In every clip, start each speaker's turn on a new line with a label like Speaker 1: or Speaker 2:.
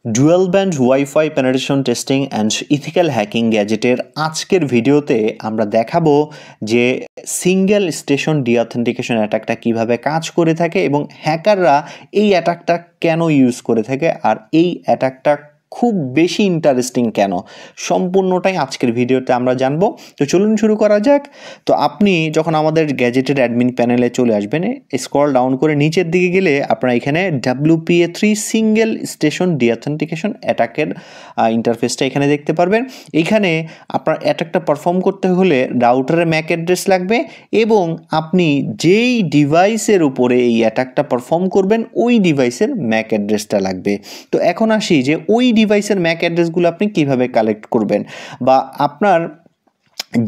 Speaker 1: Dual band wifi penetration testing and ethical hacking গ্যাজেটের আজকের ভিডিওতে আমরা দেখাবো যে সিঙ্গেল স্টেশন ডিঅথেন্টিকেশন অ্যাটাকটা কিভাবে কাজ করে থাকে এবং হ্যাকাররা এই অ্যাটাকটা কেন ইউজ করে থাকে আর এই অ্যাটাকটা খুব বেশি ইন্টারেস্টিং কেন, সম্পূর্ণটাই আজকের ভিডিওতে আমরা জানবো। তো চলুন শুরু করা যাক। তো আপনি যখন আমাদের গ্যাজেটের অ্যাডমিন প্যানেলে চলে আসবেন, স্ক্রল ডাউন করে নিচের দিকে গেলে আপনারা এখানে WPA3 সিঙ্গেল স্টেশন ডিঅথেন্টিকেশন অ্যাটাকের ইন্টারফেসটা এখানে দেখতে পারবেন। এখানে আপনার অ্যাটাকটা পারফর্ম করতে হলে রাউটারের ম্যাক অ্যাড্রেস লাগবে এবং আপনি যেই ডিভাইসের উপরে এই অ্যাটাকটা পারফর্ম করবেন ওই ডিভাইসের ম্যাক অ্যাড্রেসটা লাগবে। তো এখন আসি যে ওই ডিভাইসের ম্যাক অ্যাড্রেসগুলো আপনি কিভাবে কালেক্ট করবেন, বা আপনার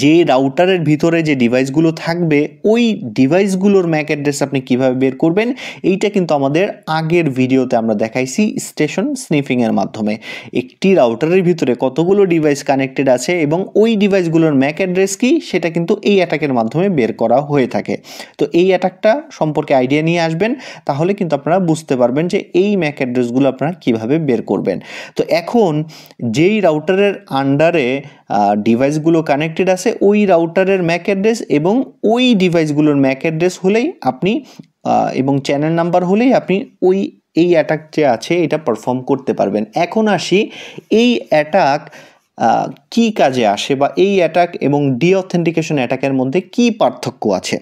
Speaker 1: যে রাউটারের ভিতরে যে ডিভাইসগুলো থাকবে ওই ডিভাইসগুলোর ম্যাক অ্যাড্রেস আপনি কিভাবে বের করবেন, এইটা কিন্তু আমাদের আগের ভিডিওতে আমরা দেখাইছি স্টেশন স্নিফিংয়ের মাধ্যমে। একটি রাউটারের ভিতরে কতগুলো ডিভাইস কানেক্টেড আছে এবং ওই ডিভাইসগুলোর ম্যাক অ্যাড্রেস কি সেটা কিন্তু এই অ্যাটাকের মাধ্যমে বের করা হয়ে থাকে। তো এই অ্যাটাকটা সম্পর্কে আইডিয়া নিয়ে আসবেন, তাহলে কিন্তু আপনারা বুঝতে পারবেন যে এই ম্যাক অ্যাড্রেসগুলো আপনারা কিভাবে বের করবেন। তো এখন যেই রাউটারের আন্ডারে ডিভাইসগুলো কানেক্টেড আছে ওই রাউটারের ম্যাক অ্যাড্রেস এবং ওই ডিভাইসগুলোর ম্যাক অ্যাড্রেস হলেই আপনি এবং চ্যানেল নাম্বার হলেই আপনি এই অ্যাটাক যে আছে এটা পারফর্ম করতে পারবেন। এখন আসি এই অ্যাটাক কি কাজে আসে, বা এই অ্যাটাক এবং ডিঅথেন্টিকেশন অ্যাটাকের মধ্যে কি পার্থক্য আছে।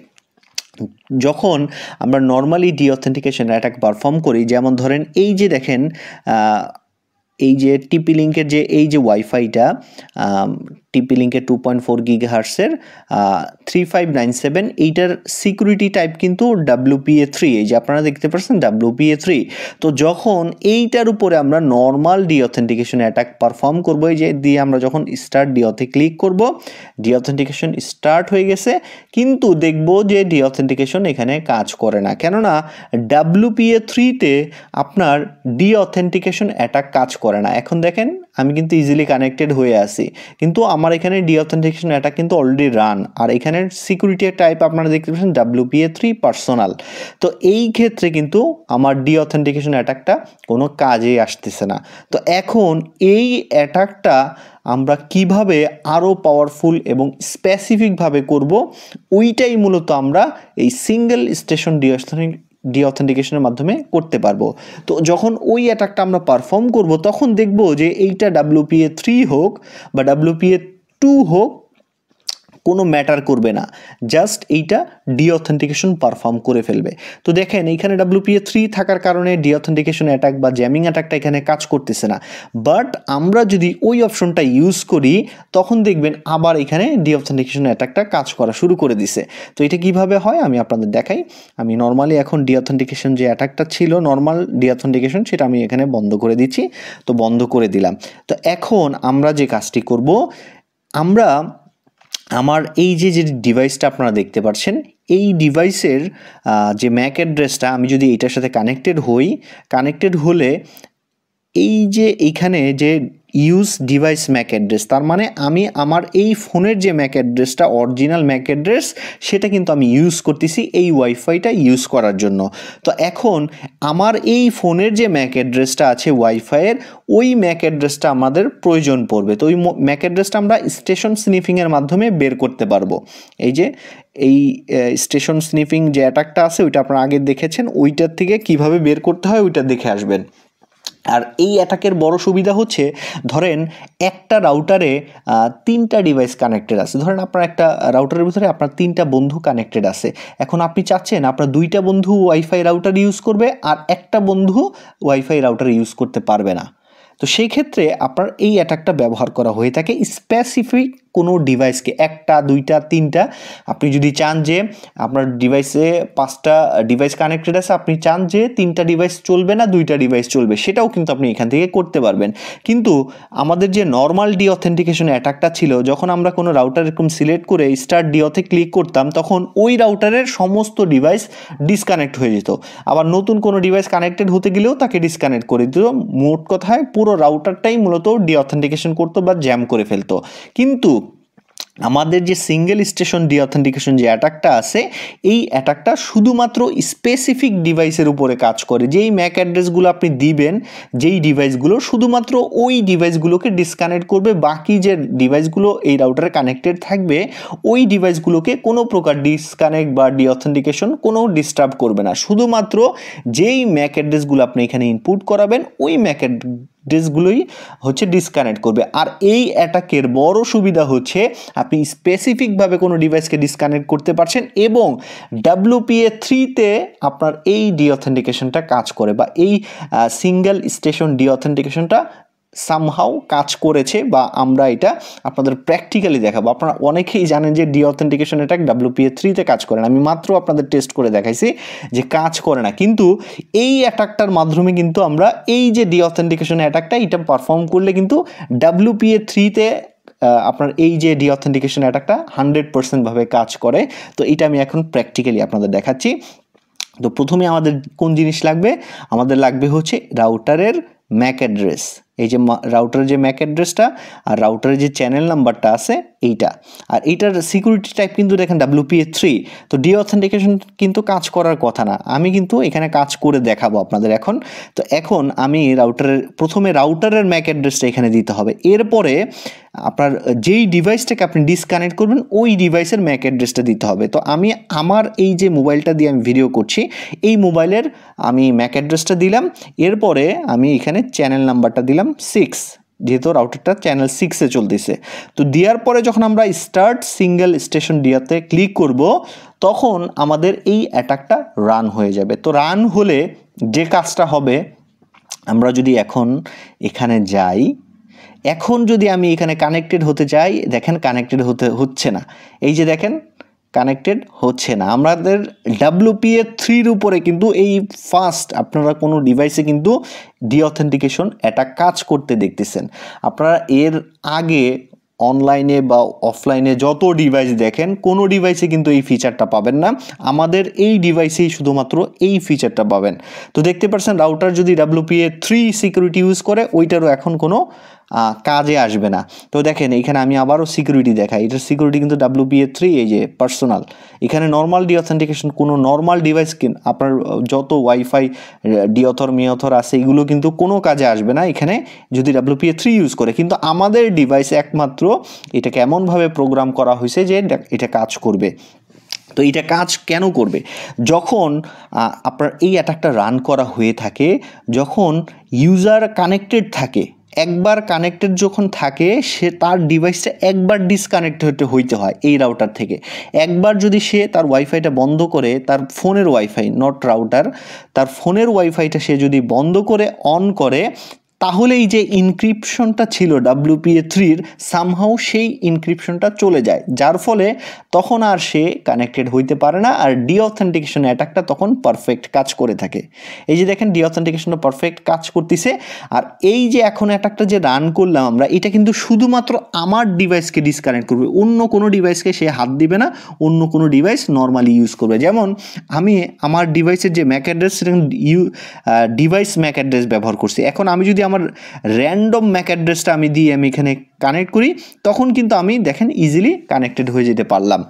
Speaker 1: যখন আমরা নর্মালি ডিঅথেন্টিকেশন অ্যাটাক পারফর্ম করি, যেমন ধরেন এই যে দেখেন এই যে টিপি লিঙ্কের যে এই যে ওয়াইফাইটা, টিপি লিঙ্কের 2.4 গিগাহার্টসের 3597, এইটার সিকিউরিটি টাইপ কিন্তু WPA3, এই যে আপনারা দেখতে পাচ্ছেন WPA3। তো যখন এইটার উপরে আমরা নর্মাল ডিঅথেন্টিকেশন অ্যাটাক পারফর্ম করবো, এই যে দিয়ে আমরা যখন স্টার্ট ডিঅতে ক্লিক করব, ডিঅথেন্টিকেশন স্টার্ট হয়ে গেছে, কিন্তু দেখব যে ডিঅথেন্টিকেশন এখানে কাজ করে না, কেননা WPA3-তে আপনার ডিঅথেন্টিকেশন অ্যাটাক কাজ করে না। এখন দেখেন আমি কিন্তু ইজিলি কানেক্টেড হয়ে আছি, কিন্তু আমার এখানে ডিঅথেন্টিকেশন অ্যাটাক কিন্তু অলরেডি রান, আর এখানের সিকিউরিটি টাইপ আপনারা দেখতে পাচ্ছেন WPA3 পার্সোনাল। তো এই ক্ষেত্রে কিন্তু আমার ডিঅথেন্টিকেশন অ্যাটাকটা কোনো কাজেই আসতেছে না। তো এখন এই অ্যাটাকটা আমরা কিভাবে আরও পাওয়ারফুল এবং স্পেসিফিকভাবে করব, ওইটাই মূলত আমরা এই সিঙ্গেল স্টেশন ডিঅথেন্টিকেশনের মাধ্যমে করতে পারবো। তো যখন ওই অ্যাটাকটা আমরা পারফর্ম করব তখন দেখব যে এইটা WPA3 হোক বা WPA2 হোক, কোনো ম্যাটার করবে না, জাস্ট এইটা ডিঅথেন্টিকেশন পারফর্ম করে ফেলবে। তো দেখেন এইখানে WPA3 থাকার কারণে ডিঅথেন্টিকেশন অ্যাটাক বা জ্যামিং অ্যাটাকটা এখানে কাজ করতেছে না। বাট আমরা যদি ওই অপশনটা ইউজ করি তখন দেখবেন আবার এখানে ডিঅথেন্টিকেশন অ্যাটাকটা কাজ করা শুরু করে দিছে। তো এটা কিভাবে হয় আমি আপনাদের দেখাই। আমি নর্মালি এখন ডিঅথেন্টিকেশন যে অ্যাটাকটা ছিল, নর্মাল ডিঅথেন্টিকেশন, সেটা আমি এখানে বন্ধ করে দিচ্ছি। তো বন্ধ করে দিলাম। তো এখন আমরা যে কাজটি করব, আমরা আমার এই যে ডিভাইসটা আপনারা দেখতে পাচ্ছেন, এই ডিভাইসের যে ম্যাক অ্যাড্রেসটা আমি যদি এইটার সাথে কানেক্টেড হলে এই যে এইখানে যে ইউজ ডিভাইস ম্যাক অ্যাড্রেস, তার মানে আমি আমার এই ফোনের যে ম্যাক অ্যাড্রেসটা অরিজিনাল ম্যাক অ্যাড্রেস সেটা কিন্তু আমি ইউজ করতেছি এই ওয়াইফাইটা ইউজ করার জন্য। তো এখন আমার এই ফোনের যে ম্যাক অ্যাড্রেসটা আছে ওয়াইফাইয়ের, ওই ম্যাক অ্যাড্রেসটা আমাদের প্রয়োজন পড়বে। তো ওই ম্যাক অ্যাড্রেসটা আমরা স্টেশন স্নিফিংয়ের মাধ্যমে বের করতে পারবো। এই যে এই স্টেশন স্নিফিং যে অ্যাটাকটা আছে ওইটা আপনারা আগে দেখেছেন, ওইটার থেকে কিভাবে বের করতে হয় ওইটা দেখে আসবেন। আর এই অ্যাটাকের বড় সুবিধা হচ্ছে, ধরেন একটা রাউটারে 3টা ডিভাইস কানেক্টেড আছে। ধরেন আপনার একটা রাউটারের ভিতরে আপনার 3টা বন্ধু কানেক্টেড আছে। এখন আপনি চাচ্ছেন আপনার 2টা বন্ধু ওয়াইফাই রাউটার ইউজ করবে আর একটা বন্ধু ওয়াইফাই রাউটার ইউজ করতে পারবে না। তো সেই ক্ষেত্রে আপনার এই অ্যাটাকটা ব্যবহার করা হয়ে থাকে স্পেসিফিক কোনো ডিভাইসকে, 1টা 2টা 3টা। আপনি যদি চান যে আপনার ডিভাইসে 5টা ডিভাইস কানেক্টেড আছে, আপনি চান যে 3টা ডিভাইস চলবে না 2টা ডিভাইস চলবে, সেটাও কিন্তু আপনি এখান থেকে করতে পারবেন। কিন্তু আমাদের যে নর্মাল ডিঅথেন্টিকেশন অ্যাটাকটা ছিল, যখন আমরা কোনো রাউটার এরকম সিলেক্ট করে স্টার্ট ডিওতে ক্লিক করতাম তখন ওই রাউটারের সমস্ত ডিভাইস ডিসকানেক্ট হয়ে যেত, আবার নতুন কোনো ডিভাইস কানেক্টেড হতে গেলেও তাকে ডিসকানেক্ট করে দিত। মোট কথায় পুরো রাউটারটাই মূলত ডিঅথেন্টিকেশন করতো বা জ্যাম করে ফেলতো। কিন্তু আমাদের যে সিঙ্গেল স্টেশন ডিঅথেন্টিকেশন যে অ্যাটাকটা আছে, এই অ্যাটাকটা শুধুমাত্র স্পেসিফিক ডিভাইসের উপরে কাজ করে। যেই ম্যাক অ্যাড্রেসগুলো আপনি দিবেন, যেই ডিভাইসগুলো, শুধুমাত্র ওই ডিভাইসগুলোকে ডিসকানেক্ট করবে। বাকি যে ডিভাইসগুলো এই রাউটারে কানেক্টেড থাকবে, ওই ডিভাইসগুলোকে কোনো প্রকার ডিসকানেক্ট বা ডিঅথেন্টিকেশন কোনো ডিস্টার্ব করবে না। শুধুমাত্র যেই ম্যাক অ্যাড্রেসগুলো আপনি এখানে ইনপুট করাবেন, ওই ম্যাক অ্যাড্রেসগুলোই হচ্ছে ডিসকানেক্ট করবে। আর এই অ্যাটাকের বড় সুবিধা হচ্ছে আপনি স্পেসিফিকভাবে কোনো ডিভাইসকে ডিসকানেক্ট করতে পারছেন এবং WPA3-তে আপনার এই ডিঅথেন্টিকেশনটা কাজ করে, বা এই সিঙ্গেল স্টেশন ডিঅথেন্টিকেশনটা সামহাউ কাজ করেছে, বা আমরা এটা আপনাদের প্র্যাকটিক্যালি দেখাবো। আপনারা অনেকেই জানেন যে ডিঅথেন্টিকেশন অ্যাটাক WPA3-তে কাজ করে না। আমি মাত্র আপনাদের টেস্ট করে দেখাইছি যে কাজ করে না, কিন্তু এই অ্যাটাকটার মাধ্যমে কিন্তু আমরা এই যে ডিঅথেন্টিকেশন অ্যাটাকটা এটা পারফর্ম করলে কিন্তু WPA3-তে আপনার এই যে ডিঅথেন্টিকেশন অ্যাটাকটা 100% ভাবে কাজ করে। তো এটা আমি এখন প্র্যাকটিক্যালি আপনাদের দেখাচ্ছি। তো প্রথমে আমাদের কোন জিনিস লাগবে? আমাদের লাগবে হচ্ছে রাউটারের ম্যাক অ্যাড্রেস। এই যে রাউটারের যে ম্যাক অ্যাড্রেসটা আর রাউটারের যে চ্যানেল নাম্বারটা আছে এইটা, আর এইটার সিকিউরিটি টাইপ কিন্তু দেখেন WPA3। তো ডিঅথেন্টিকেশন কিন্তু কাজ করার কথা না, আমি কিন্তু এখানে কাজ করে দেখাবো আপনাদের এখন। তো এখন আমি প্রথমে রাউটারের ম্যাক অ্যাড্রেসটা এখানে দিতে হবে। এরপরে আপনার যেই ডিভাইসটাকে আপনি ডিসকানেক্ট করবেন ওই ডিভাইসের ম্যাক অ্যাড্রেসটা দিতে হবে। তো আমি আমার এই যে মোবাইলটা দিয়ে আমি ভিডিও করছি, এই মোবাইলের আমি ম্যাক অ্যাড্রেসটা দিলাম। এরপরে আমি এখানে চ্যানেল নাম্বারটা দিলাম 6, যেহেতু রাউটারটা চ্যানেল 6-এ চলতেছে। তো দেওয়ার পরে যখন আমরা স্টার্ট সিঙ্গেল স্টেশন ডিয়াতে ক্লিক করব, তখন আমাদের এই অ্যাটাকটা রান হয়ে যাবে। তো রান হলে যে কাজটা হবে, আমরা যদি এখন এখানে যাই, এখন যদি আমি এখানে কানেক্টেড হতে চাই, দেখেন কানেক্টেড হচ্ছে না। এই যে দেখেন কানেক্টেড হচ্ছে না। আমাদের WPA3-র উপরে কিন্তু এই ফার্স্ট আপনারা কোনো ডিভাইসে কিন্তু ডিঅথেন্টিকেশন অ্যাটাক কাজ করতে দেখতেছেন। আপনারা এর আগে অনলাইনে বা অফলাইনে যত ডিভাইস দেখেন, কোনো ডিভাইসে কিন্তু এই ফিচারটা পাবেন না। আমাদের এই ডিভাইসেই শুধুমাত্র এই ফিচারটা পাবেন। তো দেখতে পাচ্ছেন রাউটার যদি WPA3 সিকিউরিটি ইউজ করে, ওইটারও এখন কোনো কাজে আসবে না। তো দেখেন এখানে আমি আবারও সিকিউরিটি দেখাই, এটার সিকিউরিটি কিন্তু WPA3, এই যে পার্সোনাল। এখানে নর্মাল ডিঅথেন্টিকেশন কোনো নর্মাল ডিভাইস আপনার যত ওয়াইফাই ডিঅথর মিঅথর আছে এগুলো কিন্তু কোনো কাজে আসবে না এখানে যদি WPA3 ইউজ করে। কিন্তু আমাদের ডিভাইসে একমাত্র এটাকে এমনভাবে প্রোগ্রাম করা হয়েছে যে এটা কাজ করবে। তো এটা কাজ কেন করবে? যখন আপনার এই অ্যাটাকটা রান করা হয়ে থাকে, যখন ইউজার কানেক্টেড থাকে, একবার কানেক্টেড যখন থাকে, সে তার ডিভাইসটা একবার ডিসকানেক্ট হইতে হয় এই রাউটার থেকে। একবার যদি সে তার ওয়াইফাইটা বন্ধ করে, তার ফোনের ওয়াইফাই, নট রাউটার, তার ফোনের ওয়াইফাইটা সে যদি বন্ধ করে অন করে, তাহলে এই যে ইনক্রিপশনটা ছিল WPA3-র, সামহাউ সেই ইনক্রিপশনটা চলে যায়, যার ফলে তখন আর সে কানেক্টেড হইতে পারে না, আর ডিঅথেন্টিকেশন অ্যাটাকটা তখন পারফেক্ট কাজ করে থাকে। এই যে দেখেন ডিঅথেন্টিকেশনটা পারফেক্ট কাজ করতেছে। আর এই যে এখন অ্যাটাকটা যে রান করলাম আমরা, এটা কিন্তু শুধুমাত্র আমার ডিভাইসকে ডিসকানেক্ট করবে, অন্য কোনো ডিভাইসকে সে হাত দিবে না, অন্য কোনো ডিভাইস নর্মালি ইউজ করবে। যেমন আমি আমার ডিভাইসের যে ম্যাক অ্যাড্রেস, সেটা ডিভাইস ম্যাক অ্যাড্রেস ব্যবহার করছি। এখন আমি যদি আমার র্যান্ডম ম্যাক অ্যাড্রেসটা আমি দিয়ে আমি এখানে কানেক্ট করি, তখন কিন্তু আমি দেখেন ইজিলি কানেক্টেড হয়ে যেতে পারলাম।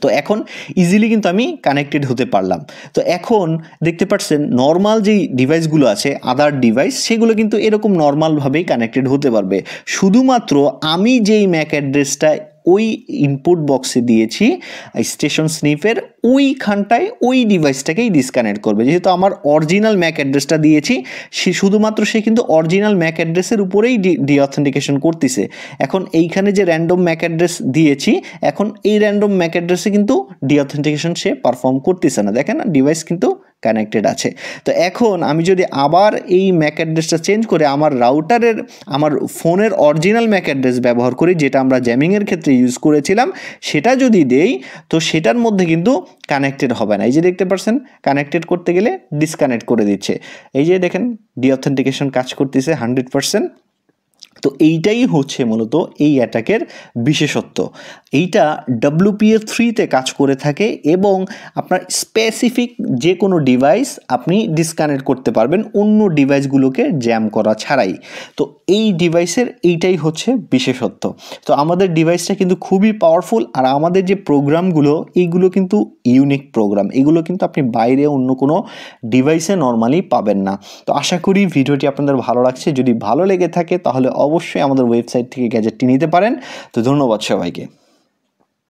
Speaker 1: তো এখন ইজিলি কিন্তু আমি কানেক্টেড হতে পারলাম। তো এখন দেখতে পাচ্ছেন নর্মাল যেই ডিভাইসগুলো আছে, আদার ডিভাইস, সেগুলো কিন্তু এরকম নর্মালভাবেই কানেক্টেড হতে পারবে। শুধুমাত্র আমি যেই ম্যাক অ্যাড্রেসটা ওই ইনপুট বক্সে দিয়েছি স্টেশন স্নিফের, ওইখানটায় ওই ডিভাইসটাকেই ডিসকানেক্ট করবে। যেহেতু আমার অরিজিনাল ম্যাক অ্যাড্রেসটা দিয়েছি, শুধুমাত্র সে কিন্তু অরিজিনাল ম্যাক অ্যাড্রেসের উপরেই ডিঅথেন্টিকেশন করতেছে। এখন এইখানে যে র্যান্ডম ম্যাক অ্যাড্রেস দিয়েছি, এখন এই র্যান্ডম ম্যাক অ্যাড্রেসে কিন্তু ডিঅথেন্টিকেশন সে পারফর্ম করতেছে না। দেখেন ডিভাইস কিন্তু কানেক্টেড আছে। তো এখন আমি যদি আবার এই ম্যাক অ্যাড্রেসটা চেঞ্জ করে আমার রাউটারের, আমার ফোনের অরিজিনাল ম্যাক অ্যাড্রেস ব্যবহার করি, যেটা আমরা জ্যামিংয়ের ক্ষেত্রে ইউজ করেছিলাম, সেটা যদি দেই, তো সেটার মধ্যে কিন্তু কানেক্টেড হবে না। এই যে দেখতে পাচ্ছেন কানেক্টেড করতে গেলে ডিসকানেক্ট করে দিচ্ছে। এই যে দেখেন ডিঅথেন্টিকেশন কাজ করতেছে 100%। তো এইটাই হচ্ছে মূলত এই অ্যাটাকের বিশেষত্ব। এইটা WPA3 কাজ করে থাকে এবং আপনার স্পেসিফিক যে কোনো ডিভাইস আপনি ডিসকানেক্ট করতে পারবেন অন্য ডিভাইসগুলোকে জ্যাম করা ছাড়াই। তো এই ডিভাইসের এইটাই হচ্ছে বিশেষত্ব। তো আমাদের ডিভাইসটা কিন্তু খুবই পাওয়ারফুল, আর আমাদের যে প্রোগ্রামগুলো এইগুলো কিন্তু ইউনিক প্রোগ্রাম, এগুলো কিন্তু আপনি বাইরে অন্য কোনো ডিভাইসে নর্মালি পাবেন না। তো আশা করি ভিডিওটি আপনাদের ভালো লাগছে। যদি ভালো লেগে থাকে তাহলে অবশ্যই আমাদের ওয়েবসাইট থেকে গ্যাজেটটি নিতে পারেন। তো ধন্যবাদ সবাইকে।